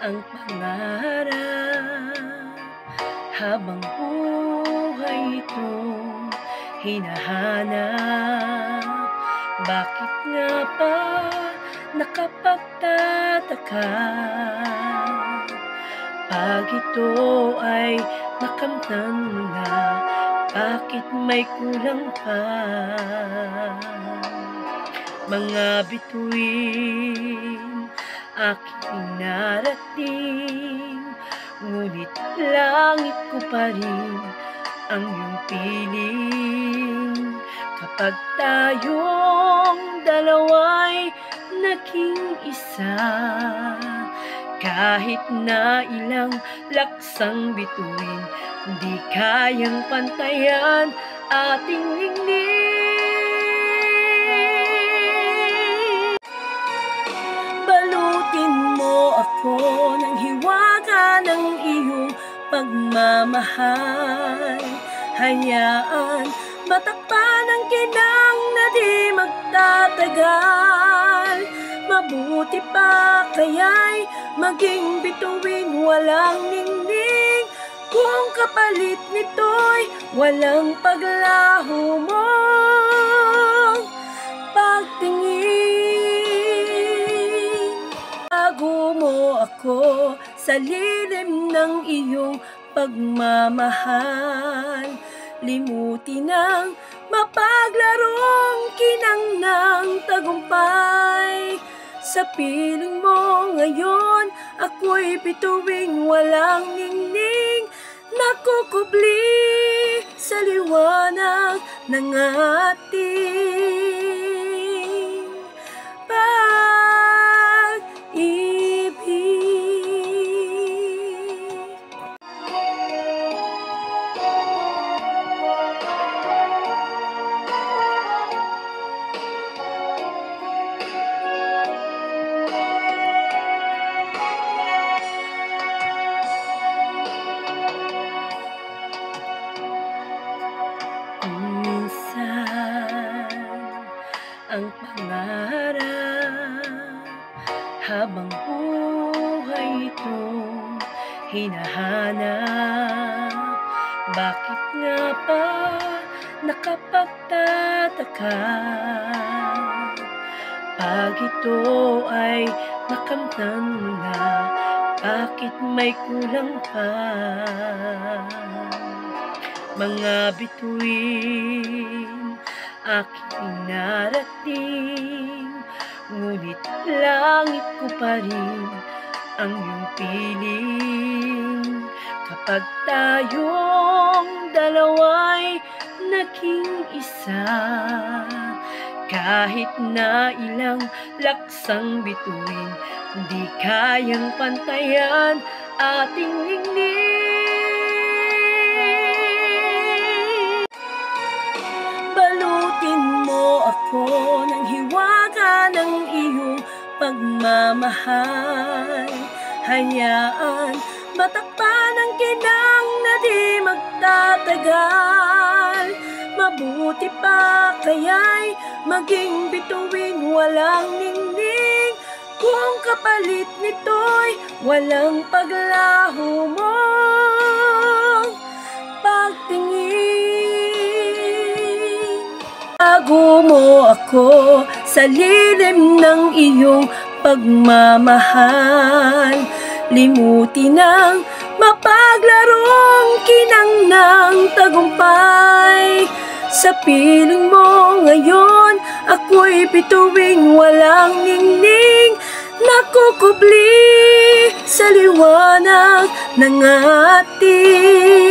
ang pangarap habang buhay itong hinahanap. Bakit nga ba nakapagtataka pag ito ay nakamtan mo na? Bakit may kulang pa? Mga bituin aking narating, ngunit langit ko pa rin ang iyong piling. Kapag tayong dalawa'y naging isa, kahit na ilang laksang bituin, di kayang pantayan ating ningning. Balutin mo ako ng hiwaga ng iyong pagmamahal. Hayaan matakpan ang kinang na di magtatagal. Mabuti pa kaya'y maging bituin walang ningning, kung kapalit nito'y walang paglaho mong pagtingin. Tago mo ako sa lilim ng iyong pagmamahal. Limutin ang mapaglarong kinang ng tagumpay. Sa piling mo ngayon, ako'y bituing walang ningning, nakukubli sa liwanag ng ating pag-ibig. Minsan ang pangarap habang buhay itong hinahanap. Bakit nga ba nakapagtataka pag ito ay nakamtan mo na? Bakit may kulang pa? Mga bituin aking narating, ngunit langit ko pa rin ang iyong piling. Kapag tayong dalawa'y naging isa, kahit na ilang laksang bituin, di kayang pantayan ating ningning. Balutin mo ako ng hiwaga ng iyong pagmamahal. Hayaan matakpan ang kinang na di magtatagal. Mabuti pa kaya'y maging bituin walang ningning, kung kapalit nito'y walang paglaho mong pagtingin. Tago mo ako sa lilim ng iyong pagmamahal. Limutin ang mapaglarong kinang ng tagumpay. Sa piling mo ngayon, ako'y bituing walang ningning, nakukubli sa liwanag ng ating